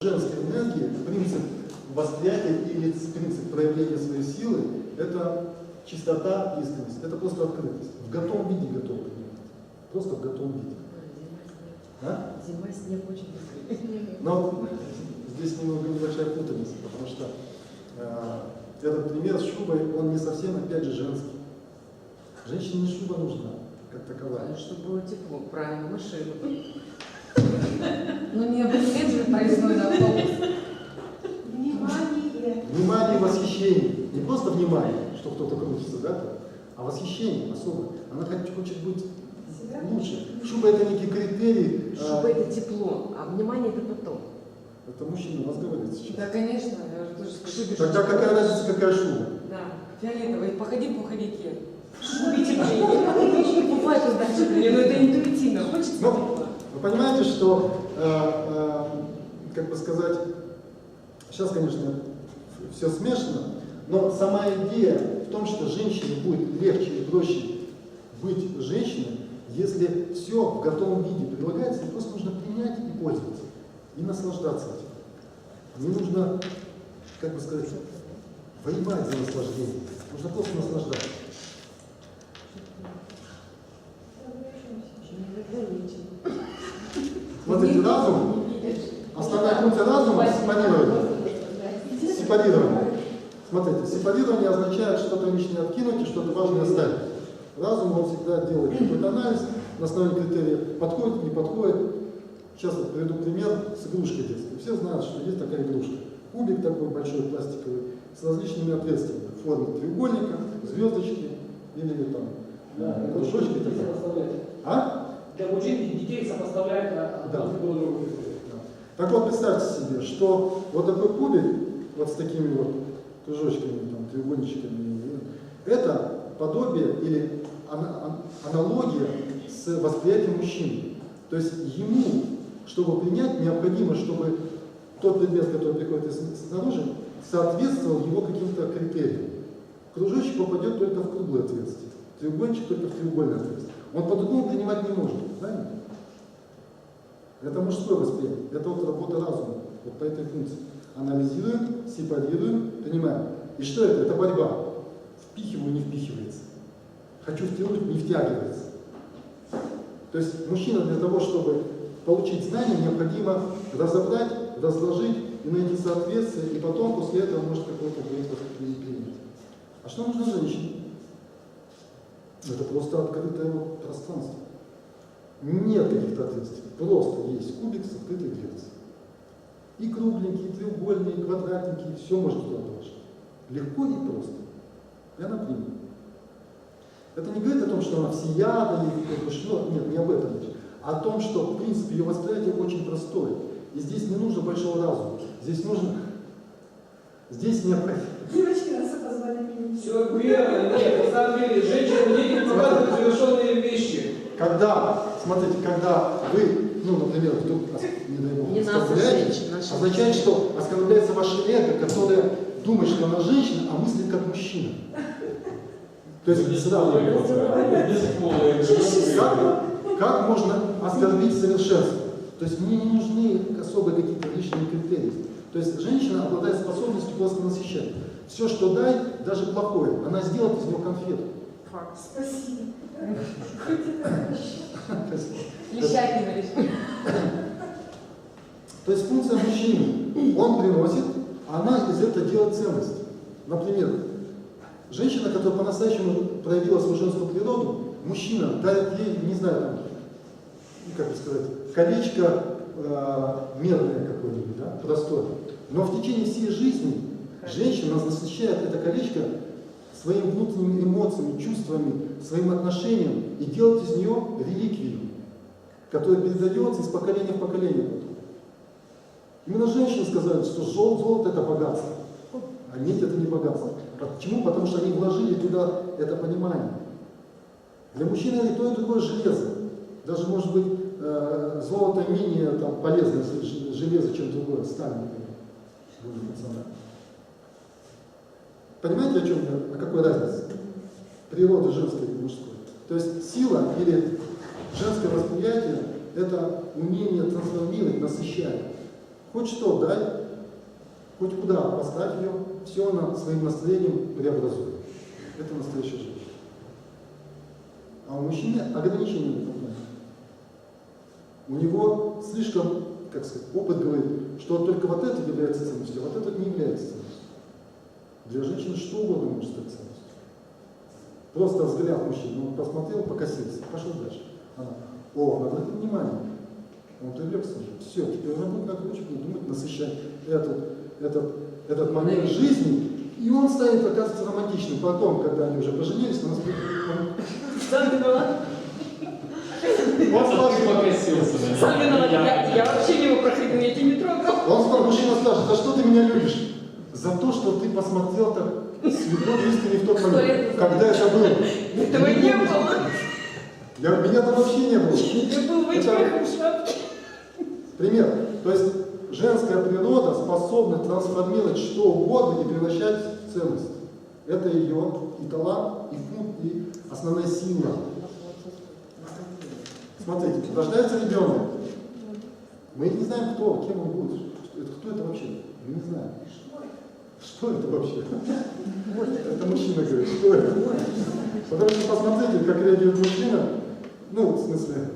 Женская энергия, принцип восприятия или принцип проявления своей силы – это чистота, искренность, это просто открытость. В готовом виде готов принимать. Просто в готовом виде. Зима, снег очень быстрый. Но здесь немного небольшая путаница, потому что этот пример с шубой, он не совсем, опять же, женский. Женщине не шуба нужна, как таковая. Чтобы было тепло, правильно, машину. Ну не обычный проездной на автобус. Внимание. Внимание, восхищение. Не просто внимание, что кто-то крутится, да, а восхищение особое. Она хочет быть лучше. Шуба – это некий критерий. Шуба – это тепло, а внимание – это потом. Это мужчина у вас говорит сейчас. Да, конечно, я же тоже к шубе. Тогда какая разница, какая шуба? Да, фиолетовый, походи в пуховике. В шубе теплее. Бывает издательно, но это интуитивно, хочется тепла. Вы понимаете, что, как бы сказать, сейчас, конечно, все смешно, но сама идея в том, что женщине будет легче и проще быть женщиной, если все в готовом виде предлагается, и просто нужно принять и пользоваться, и наслаждаться этим. Не нужно, как бы сказать, воевать за наслаждение, нужно просто наслаждаться. Смотрите, разум, основная функция разума – сепарирование. Смотрите, сепарирование означает что-то лишнее откинуть и что-то важное оставить. Разум, он всегда делает какой-то анализ на основе критерия, подходит, не подходит. Сейчас вот приведу пример с игрушкой детской. Все знают, что есть такая игрушка. Кубик такой большой, пластиковый, с различными отверстиями в форме треугольника, звездочки или там кружочки. А? Для обучения детей сопоставляют друг другу. Так вот, представьте себе, что вот такой кубик, вот с такими вот кружочками, там, треугольничками, это подобие или аналогия с восприятием мужчины. То есть ему, чтобы принять, необходимо, чтобы тот предмет, который приходит снаружи, соответствовал его каким-то критериям. Кружочек попадет только в круглое отверстие, треугольничек только в треугольное отверстие. Он по-другому принимать не может, правильно? Это мужское восприятие, это вот работа разума, вот по этой функции. Анализируем, сепарируем, принимаем. И что это? Это борьба. Впихиваю, не впихивается. Хочу втянуть, не втягивается. То есть мужчина для того, чтобы получить знания, необходимо разобрать, разложить и найти соответствие, и потом после этого может какой-то принять. А что нужно женщине? Это просто открытое пространство. Нет каких-то отверстий. Просто есть кубик с открытой дверцей. И кругленькие, и треугольные, и квадратненькие, все можно туда положить. Легко и просто. И она примет. Это не говорит о том, что она всеядна или как-то что. Нет, не об этом речь. А о том, что в принципе ее восприятие очень простое. И здесь не нужно большого разума. Здесь нужно. Здесь необходимо. Девочки нас позвали меня. Все верно, нет, на самом деле, женщины детям показывают завершенные вещи. Когда, смотрите, когда вы, например, вдруг, не дай бог, Не оскорбляете, означает, что оскорбляется ваше эго, которое думает, что она женщина, а мыслит как мужчина. То есть, как можно оскорбить совершенство? То есть мне не нужны особые какие-то личные критерии. То есть женщина обладает способностью просто насыщать. Все, что дай, даже плохое, она сделает из него конфету. Факт. Спасибо. Лещатина лишь. То есть функция мужчины. Он приносит, а она из этого делает ценность. Например, женщина, которая по-настоящему проявила свою женскую природу, мужчина дарит ей, не знаю, там, как бы сказать, колечко медное какое-нибудь, да, простое. Но в течение всей жизни женщина насыщает это колечко своими внутренними эмоциями, чувствами, своим отношением и делает из нее реликвию, которая передается из поколения в поколение потом. Именно женщины сказали, что золото – это богатство, а медь – это не богатство. Почему? Потому что они вложили туда это понимание. Для мужчины и то, и другое железо. Даже, может быть, золото менее полезное железо, чем другое, сталь, например. Понимаете, о чем я? О какой разнице? Природа женской и мужской. То есть сила или женское восприятие – это умение трансформировать, насыщать. Хоть что дай, хоть куда поставь ее, все она своим настроением преобразует. Это настоящая женщина. А у мужчины ограничения в этом плане. У него слишком, как сказать, опыт говорит, что только вот это является ценностью, а вот это не является ценностью. Для женщины что угодно может стать ценностью. Просто взгляд мужчины, он посмотрел, покосился, пошел дальше. Она, он обратил внимание, он привлекся уже. Все, теперь она будет накручивать, думать, насыщать этот момент жизни, и он станет оказываться романтичным. Потом, когда они уже поженились, он Сам виноват. Покосился. Сам виноват. Я вообще мимо проходила, я тебя не трогал. Мужчина скажет, за что ты меня любишь? За то, что ты посмотрел так с любовью искренне в тот момент, когда это было. Этого не было. Меня там вообще не было. Я был в очках и в шапке. Пример. То есть женская природа способна трансформировать что угодно и превращать в ценность. Это ее и талант, и фунт, и основная сила. Смотрите, рождается ребенок. Мы не знаем, кто, кем он будет. Кто это вообще? Мы не знаем. Что это вообще? Это мужчина говорит, что это? Потому что посмотрите, как реагирует мужчина. Ну, в смысле,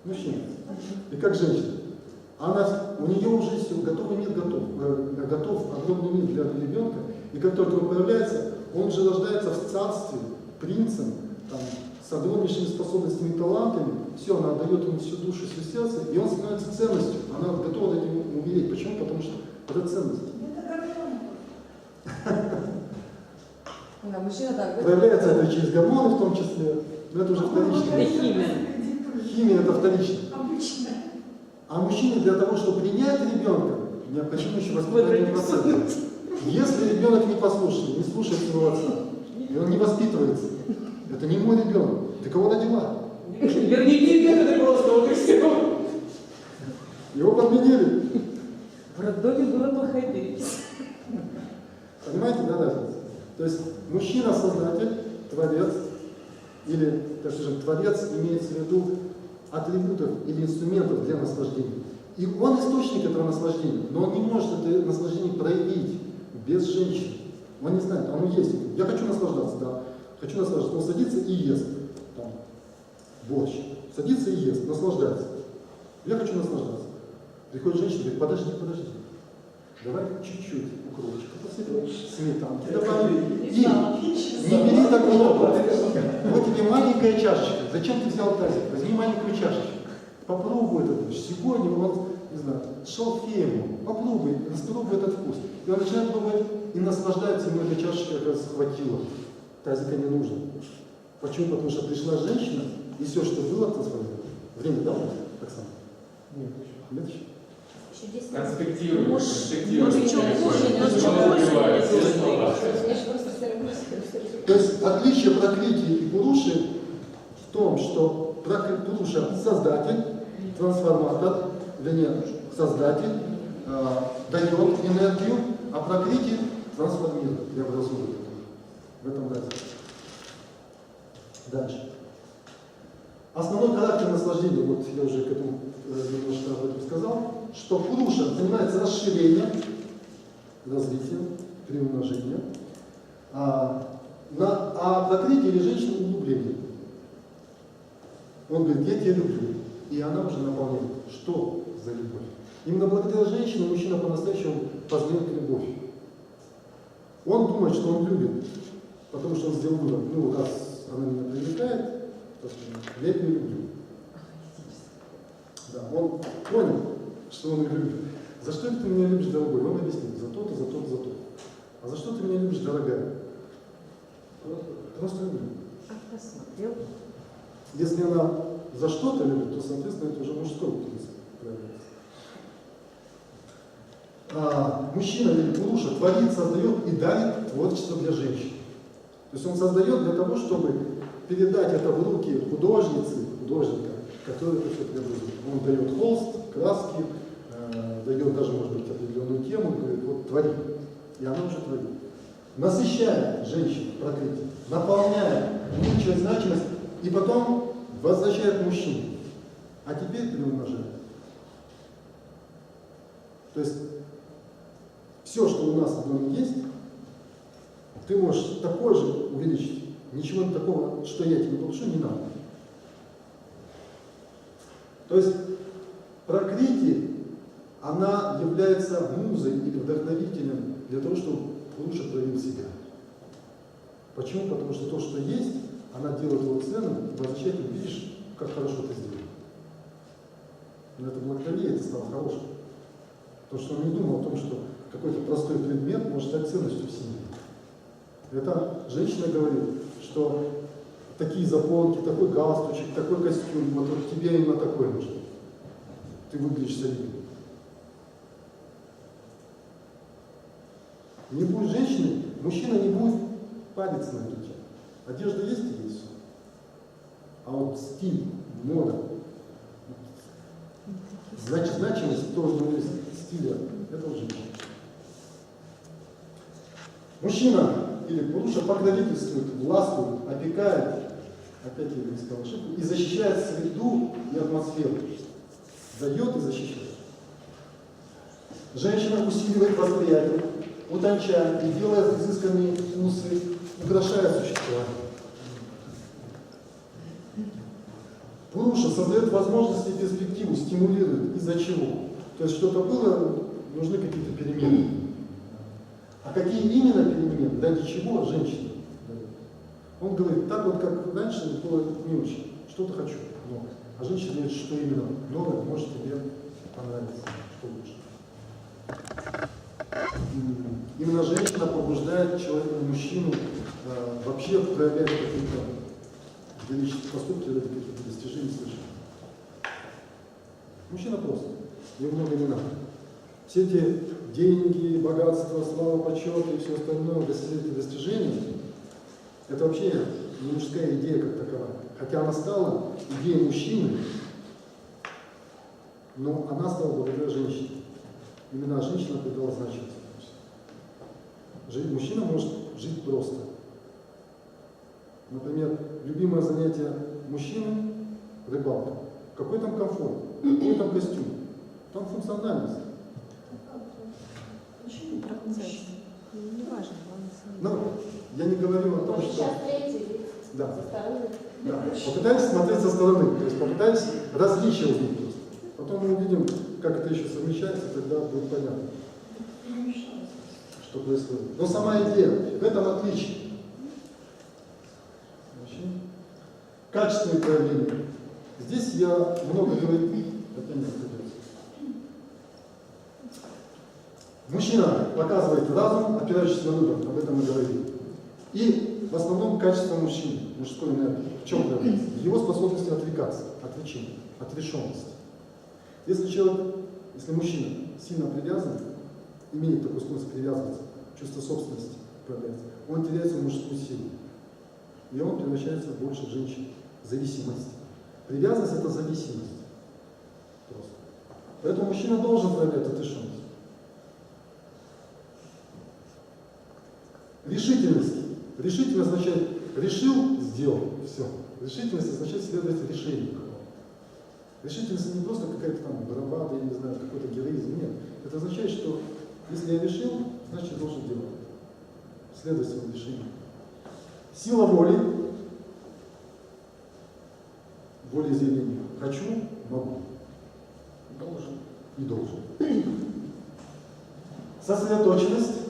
мужчина. И как женщина. У нее уже все, готовый мир готов огромный мир для ребенка. И как только он появляется, он же рождается в царстве, принцем, там, с огромнейшими способностями и талантами. Все, она отдает ему всю душу, все сердце, и он становится ценностью. Она готова этим умереть. Почему? Потому что это ценность. Да, мужчина так. Проявляется это через гормоны в том числе, но это уже вторично. Это химия. Химия это вторично. Обычно. А мужчине для того, чтобы принять ребенка, необходимо еще воспитательный процесс. Если ребенок не послушный, не слушает своего отца, и он не воспитывается, это не мой ребенок. Ты кого родила? Верните методы просто, вот и все. Его подменили. В роддоме была плохая перепись. Понимаете, да, разница? То есть мужчина-создатель, творец, или, так скажем, творец имеется в виду атрибутов или инструментов для наслаждения. И он источник этого наслаждения, но он не может это наслаждение проявить без женщины. Он не знает, оно есть. Я хочу наслаждаться, да. Хочу наслаждаться. Он садится и ест. Там, борщ. Садится и ест, наслаждается. Я хочу наслаждаться. Приходит женщина и говорит, подожди. Давай чуть-чуть укропчика посыпем, сметанки добавим. И не бери так много. Вот тебе маленькая чашечка. Зачем ты взял тазик? Возьми маленькую чашечку. Попробуй это. Сегодня он, не знаю, шалфеем. Попробуй, распробуй этот вкус. И он начинает пробовать и наслаждается, ему эта чашечка как раз хватило. Тазика не нужно. Почему? Потому что пришла женщина, и все, что было, трансформировало. Время дало, Оксана? Нет еще. Конспектируем. Ну, чего То есть отличие пракрити и пуруши в том, что пуруша создатель, трансформатор, вернее, создатель, дает энергию, а пракрити трансформирует, преобразует. В этом разница. Дальше. Основной характер наслаждения, вот я уже к этому немножко об этом сказал, что пуруша занимается расширением, развитием, приумножением, а пракрити или женщина углублением. Он говорит, я тебя люблю, и она уже наполняет. Что за любовь? Именно благодаря женщине мужчина по-настоящему познает любовь. Он думает, что он любит, потому что он сделал выбор. Ну, раз она меня привлекает, то я ее люблю. Да, он понял, что он ее любит. За что ты меня любишь, дорогой? Он объяснил, за то-то, за то-то, за то. А за что ты меня любишь, дорогая? Просто люблю. Посмотрел. Если она за что-то любит, то, соответственно, это уже мужской принцип проявляется. Мужчина или пуруша творит, создает и дарит творчество для женщин. То есть он создает для того, чтобы передать это в руки художника, который это все преобразует. Он дает холст, краски, дает даже, может быть, определенную тему, говорит, вот твори. И она уже творит. Насыщая женщину пракрити, наполняя, увеличивая значимость, и потом возвращает мужчину. А теперь приумножает. То есть все, что у нас в доме есть, ты можешь такое же увеличить. Ничего такого, что я тебе попрошу, не надо. То есть Пракрити, она является музой или вдохновителем для того, чтобы лучше проявил себя. Почему? Потому что то, что есть, она делает его ценным, и возвращает, видишь, как хорошо ты сделал. Но это благодаря, это стало хорошим. Потому что он не думал о том, что какой-то простой предмет может стать ценностью в семье. Это женщина говорит, что такие заполки, такой галстучек, такой костюм, вот тебе именно такой нужен. Ты выглядишь солидно. Не будет женщины, мужчина не будет париться на эту тему. Одежда есть и есть все. А вот стиль, мода, значимость тоже стиля, это уже женщина. Мужчина или Пуруша покровительствует, властвует, опекает, опять я не сказал ошибку, и защищает среду и атмосферу. Дает и защищает. Женщина усиливает восприятие, утончает и делает изысканные вкусы, украшает существование. Пуруша создает возможности и перспективу, стимулирует. Из-за чего? То есть что-то было, нужны какие-то перемены. А какие именно перемены, ради чего женщина? Он говорит, так вот, как раньше было не очень. Что-то хочу, много. А женщина говорит, что именно новое может тебе понравиться, что лучше. Именно женщина побуждает человека, мужчину, вообще проявлять какие-то величественные поступки ради каких-то достижений совершенно. Мужчина просто, ему много не надо. Все эти деньги, богатство, слава, почет и все остальное, достижения, это вообще не мужская идея как таковая. Хотя она стала идеей мужчины, но она стала благодаря женщине. Именно женщина придала значимость. Мужчина может жить просто. Например, любимое занятие мужчины – рыбалка. Какой там комфорт, какой там костюм, там функциональность. Почему про мужчин? Не важно, Но я не говорю о том, что… Сейчас третий Да. со стороны. Да. Попытаемся смотреть со стороны, то есть попытаемся различия увидеть просто. Потом мы увидим, как это еще совмещается, тогда будет понятно, что происходит. Но сама идея, в этом отличие. Качественные проявления. Здесь я много говорю, это не придется. Мужчина показывает разум, опирающийся на выбор, об этом мы говорили. И в основном качество мужчины, мужской энергии. В чем проявляется? В его способности отвлекаться, отвлечения, отрешенности. Если мужчина сильно привязан, имеет такую склонность привязываться, чувство собственности проявляется, он теряет свою мужскую силу. И он превращается больше в женщину. Зависимость. Привязанность – это зависимость. Просто. Поэтому мужчина должен проявлять отрешенность. Решительность. Решительность означает решил, сделал, все. Решительность означает следовать решению. Решительность не просто какая-то там бравада, я не знаю, какой-то героизм. Нет. Это означает, что если я решил, значит я должен делать это. Следовать своему решению. Сила воли. Волеизъявление. Хочу, могу. Должен. И должен. Сосредоточенность.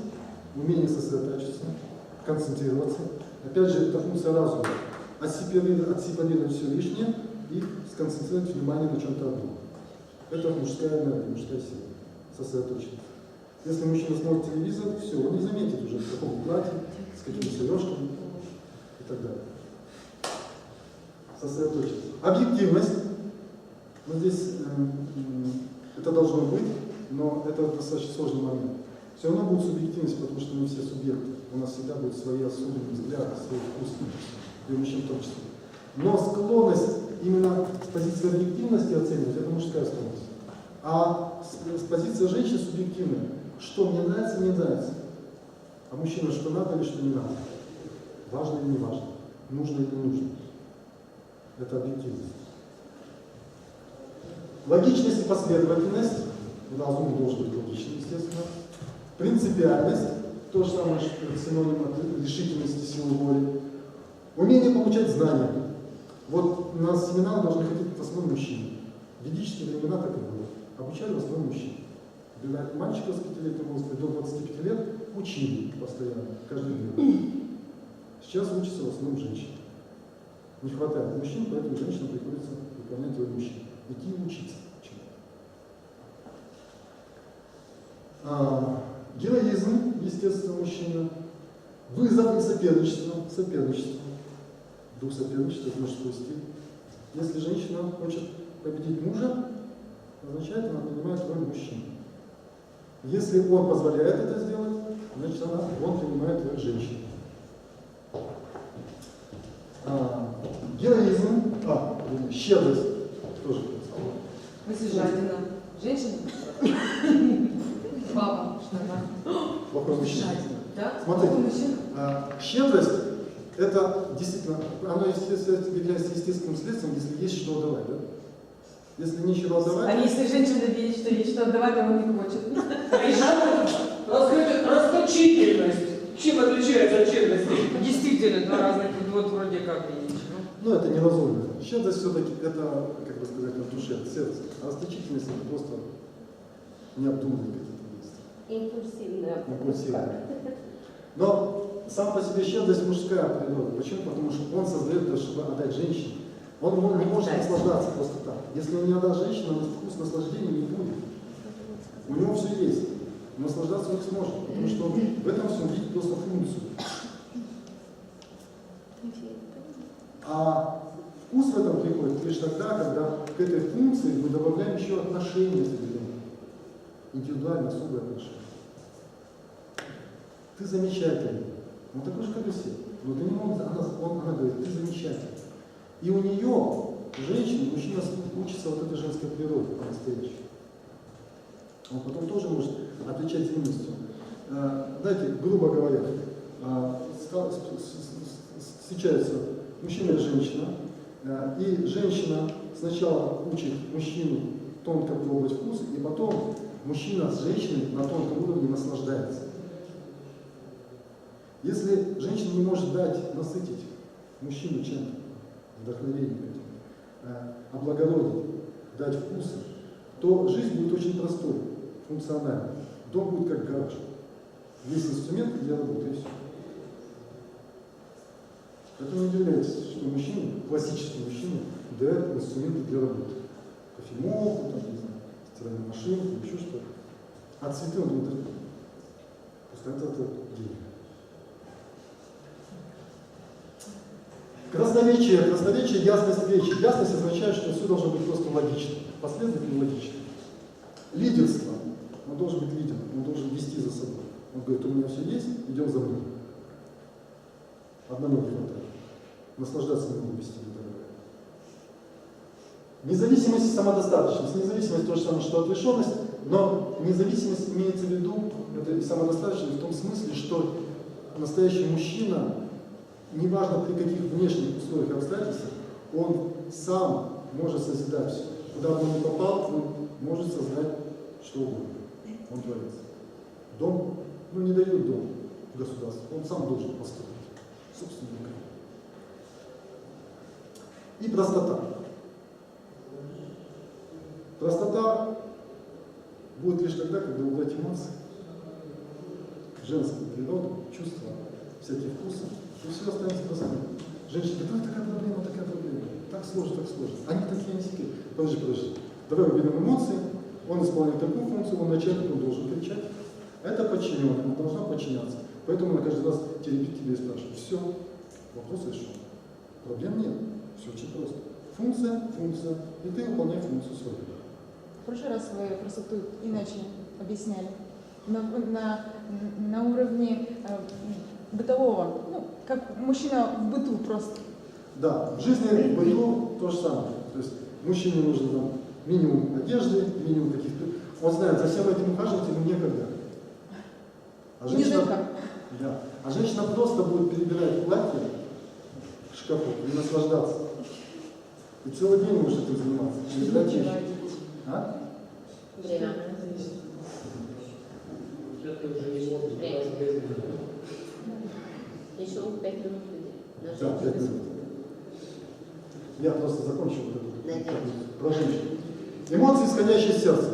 Умение сосредоточиться, концентрироваться. Опять же, это функция разума. Отсепарировать все лишнее и сконцентрировать внимание на чем-то одном. Это мужская энергия, мужская сила. Сосредоточенность. Если мужчина смотрит телевизор, все, он не заметит уже, в каком платье, с какими сережками и так далее. Сосредоточенность. Объективность. Ну, здесь это должно быть, но это достаточно сложный момент. Все равно будет субъективность, потому что мы все субъекты. У нас всегда будут свои особенные взгляды, свои вкусы, и у мужчин в том числе. Но склонность именно с позиции объективности оценивать, это мужская склонность. А с позиции женщины субъективная. Что мне нравится, не нравится. А мужчина, что надо или что не надо. Важно или не важно. Нужно или не нужно. Это объективность. Логичность и последовательность. Разум должен быть логичным, естественно. Принципиальность, то же самое, что синоним от решительности, силы воли. Умение получать знания. Вот на семинар должны ходить в основном мужчины. В ведические времена так и было. Обучали в основном мужчин. Мальчиков с 5-летнего возраста до 25 лет учили постоянно, каждый день. Сейчас учатся в основном женщины. Не хватает мужчин, поэтому женщинам приходится выполнять роль мужчин. Идти и учиться. Героизм, естественно, мужчина. Вызов и соперничество. Дух соперничества, это мужской стиль. Если женщина хочет победить мужа, означает, она принимает роль мужчины. Если он позволяет это сделать, значит, он принимает роль женщины. Героизм, щедрость, тоже. Мысль жадина. Женщина? Баба, что она? Плохой мужчина. Жадина. Да? Смотрите, Плохой мужчина? щедрость, это действительно, оно является естественным следствием, если есть что отдавать, да? Если нечего отдавать... А если женщина видит, что есть что отдавать, а он не хочет? Расточительность. Чем отличается от щедрости? Действительно, два разных, вот вроде как и ничего. Ну, это неразумно. Щедрость все-таки, это, как бы сказать, от души, от сердца. А расточительность это просто необдуманные какие-то действия. Импульсивная. Но сам по себе щедрость мужская природа. Почему? Потому что он создает это, чтобы отдать женщине. Он не может наслаждаться просто так. Если он не отдаст женщине, он вкус наслаждения не будет. У него все есть. Наслаждаться он не сможет, потому что он в этом всем видит просто функцию. А вкус в этом приходит лишь тогда, когда к этой функции мы добавляем еще отношения к тебе. Индивидуальное, особое отношение. Ты замечательный. Он такой же, как и все. Но для него она говорит, ты замечательный. И у нее, женщина, мужчина учится вот этой женской природе по-настоящему. Он потом тоже может отличать взаимностью. Знаете, грубо говоря, встречаются мужчина и женщина, и женщина сначала учит мужчину тонко пробовать вкус, и потом мужчина с женщиной на тонком уровне наслаждается. Если женщина не может дать, насытить мужчину чем-то, вдохновением этим, облагородить, дать вкусы, то жизнь будет очень простой, функциональной. Дом будет как гараж. Есть инструменты для работы, и все. Поэтому не удивляйтесь, что мужчины, классические мужчины, дают инструменты для работы. Кофемолку, там, не знаю, стиральную машинку, еще что-то. А цветы он будет терпеть. Просто это деньги. Красноречие, ясность речи. Ясность означает, что все должно быть просто логично, последовательно логично. Лидерство. Он должен быть лидером, он должен вести за собой. Он говорит, у меня все есть, идем за мной. Одному не хватает. Наслаждаться не могу вести. Независимость и самодостаточность. Независимость то же самое, что отрешенность, но независимость имеется в виду, это и самодостаточность в том смысле, что настоящий мужчина, неважно при каких внешних условиях и обстоятельствах, он сам может созидать все. Куда бы он ни попал, он может создать что угодно. Он творец. Дом, не дает дом государству, он сам должен построить собственную рукой. И простота. Простота будет лишь тогда, когда убрать эмоции, женскую природу, чувства, всякие вкусы, и все останется простым. Женщина говорит, такая проблема, так сложно. Они такие, они такие. Подожди. Давай уберем эмоции, он исполняет такую функцию, он начальник, он должен кричать. Это подчиненный, она должна подчиняться. Поэтому она каждый раз теребит тебя и спрашивает. Все, вопрос решен. Проблем нет. Все очень просто. Функция, и ты выполняй функцию свою. В прошлый раз вы красоту иначе объясняли. На уровне бытового, как мужчина в быту просто. Да, в жизни, в быту то же самое. То есть мужчине нужно там минимум одежды, минимум каких-то... Он знает, за всем этим ухаживать ему некогда. А женщина просто будет перебирать платье в шкафу и наслаждаться. И целый день может этим заниматься. А? А? ты уже не можешь брать без Еще 5 минут людей. Да, 5 минут. Я просто закончил вот это про женщин. Эмоции, исходящие из сердца.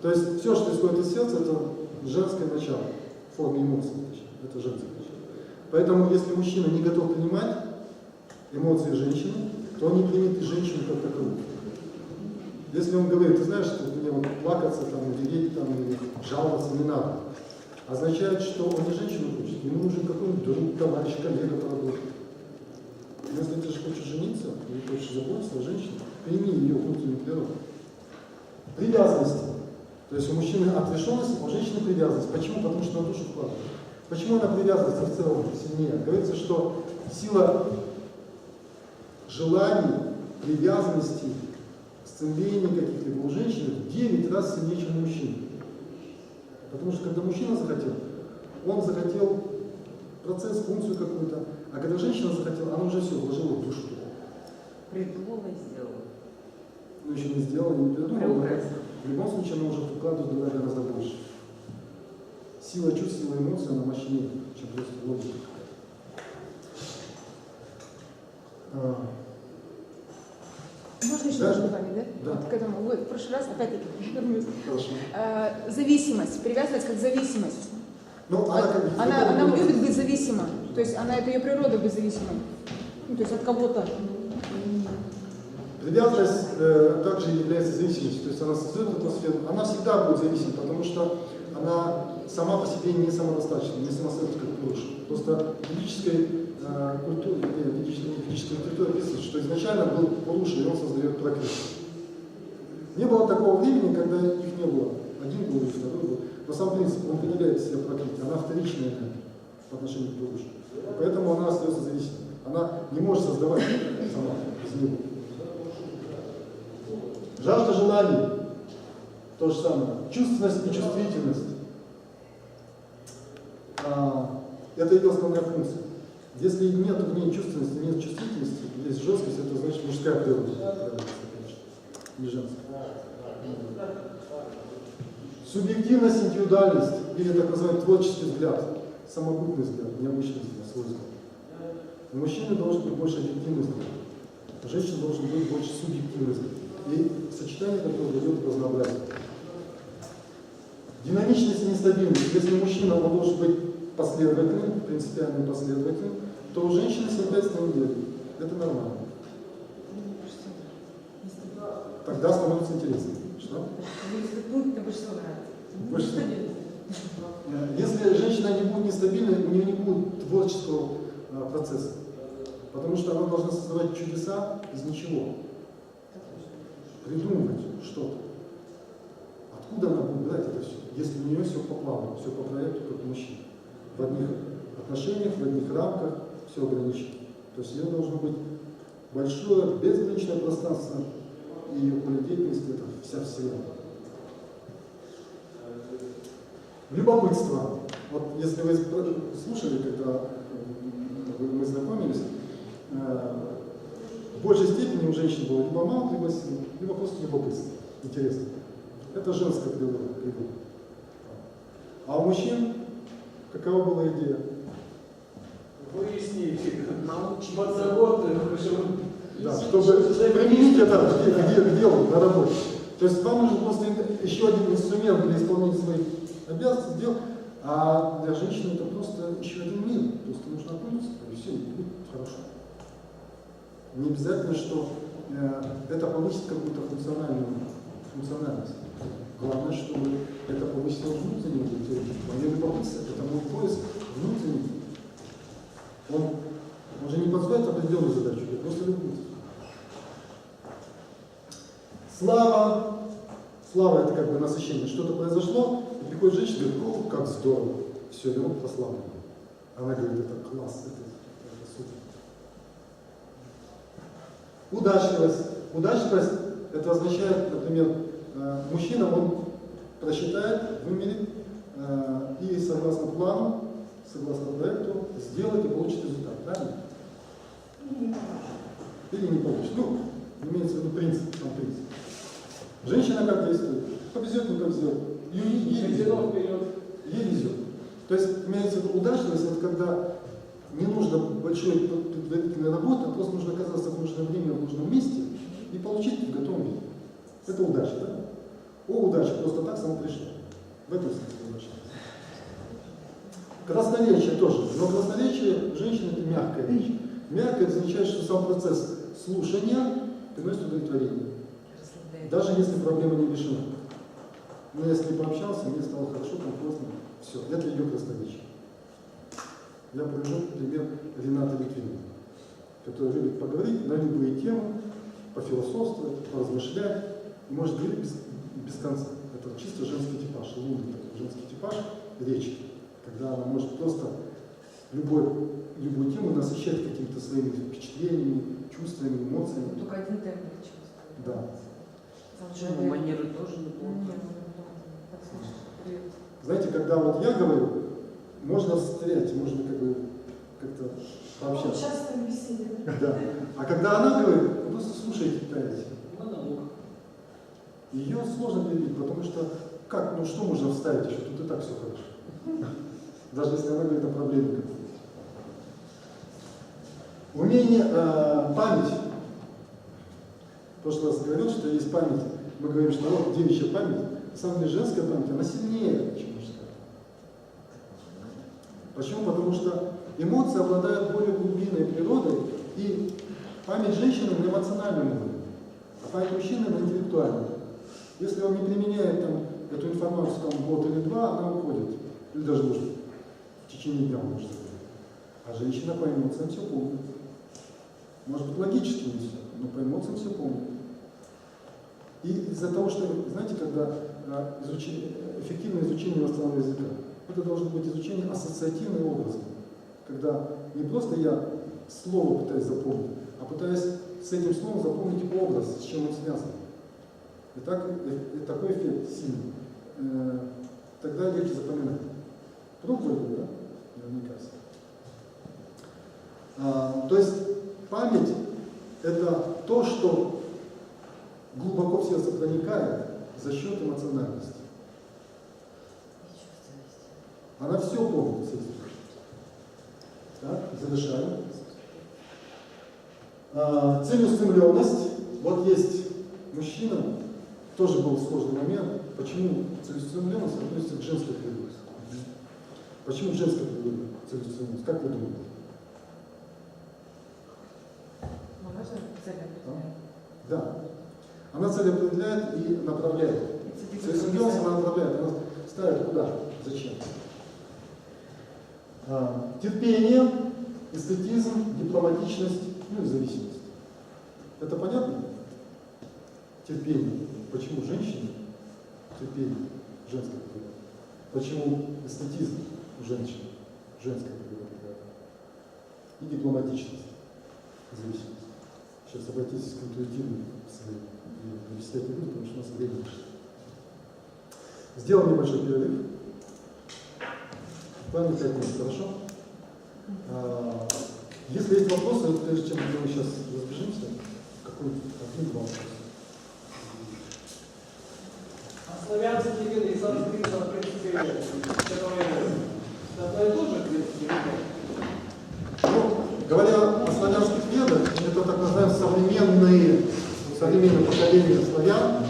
То есть все, что исходит из сердца, это женское начало в форме эмоций. Это женское начало. Поэтому, если мужчина не готов принимать эмоции женщины, то он не примет и женщину как таковую. Если он говорит, ты знаешь, что мне вот плакаться, там, реветь, там, или жаловаться не надо, означает, что он не женщину хочет, ему нужен какой-нибудь друг, товарищ, коллега по работе. Если ты же хочешь жениться, или хочешь заботиться о женщине, прими ее внутреннюю природу. Привязанность. То есть у мужчины отрешенность, у женщины привязанность. Почему? Потому что на душу вкладывает. Почему она привязанность в целом сильнее? Говорится, что сила желаний, привязанности, стремлений каких-либо у женщины в 9 раз сильнее, чем у мужчины. Потому что когда мужчина захотел, он захотел процесс, функцию какую-то, а когда женщина захотела, она уже все вложила в душу. Придумала и сделала. Ну, еще не сделала, не придумала. Прекрасно. В любом случае, она уже вкладывает туда гораздо больше. Сила чувств, сила эмоций, она мощнее, чем просто логика какая-то. Можно еще Да? что добавить, да? Да. Вот к этому. Вы в прошлый раз опять-таки вернусь. Хорошо. Зависимость, привязанность как зависимость. Ну, Она любит быть зависима. То есть это ее природа быть зависимой. Ну, то есть от кого-то. Привязанность также является зависимостью, то есть она создает атмосферу, она всегда будет зависеть, потому что она сама по себе не самодостаточна, не самостоятельна, как Пуруша. Просто в ведической культуре описывается, что изначально был Пуруша, и он создает пракрити. Не было такого времени, когда их не было. Один был или второй был. Но сам принцип, он определяет себя пракрити, она вторичная по отношению к Пуруше. Поэтому она остается зависимой. Она не может создавать сама из него. Жажда желаний, то же самое. Чувственность и чувствительность. Это ее основная функция. Если нет в ней чувственности, нет чувствительности, есть жесткость, это значит мужская природа. Не женская. Субъективность, индивидуальность, или так называемый творческий взгляд, самобытный взгляд, необычный взгляд, свой взгляд. У мужчины должен быть больше объективный взгляд, у женщины должен быть больше субъективный взгляд. И сочетание такое дает разнообразие. Динамичность и нестабильность. Если мужчина он должен быть последовательным, принципиально последовательным, то у женщины 7-5 недель. Это нормально. Тогда становится интересно. Что? Пункт больше всего нравится. Если женщина не будет нестабильной, у нее не будет творческого процесса. Потому что она должна создавать чудеса из ничего. Придумывать что-то. Откуда она будет брать это все, если у нее все по плану, все по проекту, как у мужчин? В одних отношениях, в одних рамках, все ограничено. То есть у нее должно быть большое, безграничное пространство, и ее поле деятельности — это вся Вселенная. Любопытство. Вот если вы слушали, когда мы знакомились, в большей степени у женщин было либо мало, либо сильно, либо просто любопытство. Интересно. Это женская природа. А у мужчин какова была идея? Выяснить, подзаботы, Да, чтобы применить это к делу, на работе. То есть вам нужен просто еще один инструмент для исполнения своих обязанностей, дел, а для женщины это просто еще один мир. Просто нужно окунуться, и все, и будет хорошо. Не обязательно, что это повысит какую-то функциональность. Главное, чтобы это повысило внутреннюю интеллект. Мое любопытство — это мой поиск внутренний. Он же не подзывает определенную задачу, это просто любопытство. Слава. Слава — это как бы насыщение. Что-то произошло, и приходит женщина и говорит: о, как здорово. Все, я вот прославлю. Она говорит: это класс, это супер. Удачливость. Удачливость — это означает, например, мужчина, он просчитает, вымерит и согласно плану, согласно проекту сделает и получит результат. Правильно? Или не получит. Ну, имеется в виду принцип, сам принцип. Женщина как действует? Повезет, не повезет. Ей везет. То есть, имеется в виду удачливость, это когда не нужно большой предварительной работы, а просто нужно оказаться в нужное время, в нужном месте и получить в готовом виде. Это удача, да? Удача просто так само пришла. В этом смысле удача. Красноречие тоже. Но красноречие женщины это мягкая речь. Мягкое означает, что сам процесс слушания приносит удовлетворение. Даже если проблема не решена. Но я с ней пообщался, мне стало хорошо, комфортно. Все, это ее красноречие. Я привожу пример Ренаты Литвиновой, которая любит поговорить на любые темы, пофилософствовать, поразмышлять, и может говорить без конца. Это чисто женский типаж, лунный такой женский типаж речи, когда она может просто любую тему насыщать какими-то своими впечатлениями, чувствами, эмоциями. Только один темп чувствую. Да. Ну, манеры тоже неплохо. Знаете, когда вот я говорю, можно встрять, можно как-то пообщаться. Часто в беседе. Да. А когда она говорит, вы просто слушайте, читаете. Монолог. Ее сложно перебить, потому что что можно вставить еще? Тут и так все хорошо. Даже если она говорит о проблеме какой-то. Умение, память. В прошлый раз говорил, что есть память. Мы говорим, что вот девичья память. На самом деле женская память, она сильнее, чем мужская. Почему? Потому что эмоции обладают более глубинной природой, и память женщины на эмоциональном уровне, а память мужчины на интеллектуальном. Если он не применяет эту информацию год или два, она уходит. Или даже может в течение дня может забыть. А женщина по эмоциям все помнит. Может быть логически не все, но по эмоциям все помнит. И из-за того, что, знаете, когда эффективное изучение иностранного языка, это должно быть изучение ассоциативным образом. Когда не просто я слово пытаюсь запомнить, а пытаюсь с этим словом запомнить образ, с чем он связан. И такой эффект сильный. Тогда легче запоминать. Пробовали, да? Наверняка. То есть память – это то, что глубоко в сердце проникает за счет эмоциональности. Она все помнит, так, завершаем. Целеустремленность. Вот есть мужчина, тоже был сложный момент. Почему целеустремленность относится к женской природе? Почему женская природа целеустремленность? Как вы думаете? Да. Она цель определяет и направляет. Целеустремленность она направляет. Она ставит куда? Зачем? Терпение, эстетизм, дипломатичность, и зависимость. Это понятно? Терпение. Почему женщины? Терпение. Женская природа. Почему эстетизм у женщин? Женская природа. И дипломатичность. Зависимость. Сейчас обратитесь к интуитивным своим и объяснять не буду, потому что у нас время вышло. Сделаем небольшой перерыв. Буквально 5 минут, хорошо? Если есть вопросы, прежде чем мы сейчас разбежимся, один-два вопроса. А славянский язык и санскрит, в принципе, это одно и то же, в принципе, Говоря о славянских ведах, это так называемые современные поколения славян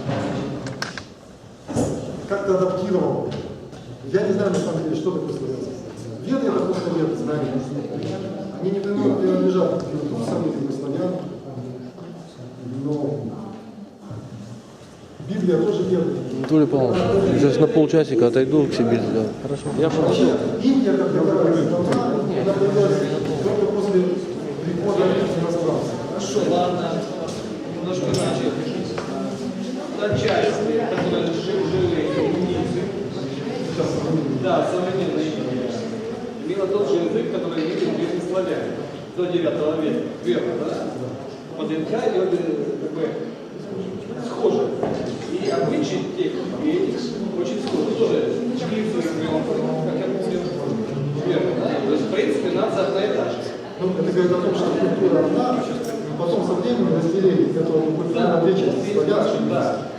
как-то адаптировал. Я не знаю на самом деле, что такое славянский. Веды это просто веды, знания. Они не принадлежат к индусам или к славянам, но Библия тоже веды. Анатолий Павлович, сейчас на полчасика отойду к себе. Да. Хорошо. Я подожду. Индия, как таковая страна, она появилась только после прихода иностранцев. Хорошо, ладно, немножко иначе. Та часть, которая жили индийцы, да, современные индийцы, имела тот же язык, который имели древние славяне до 9 века, да? По ДНК идет как бы схоже. И обычаи тех и этих очень схожи. Тоже члифы, как я помню, верно, да? То есть, в принципе, нация одна и та же. Это говорит о том, что культура одна, но потом со временем разделили, которую культура на две части. Да.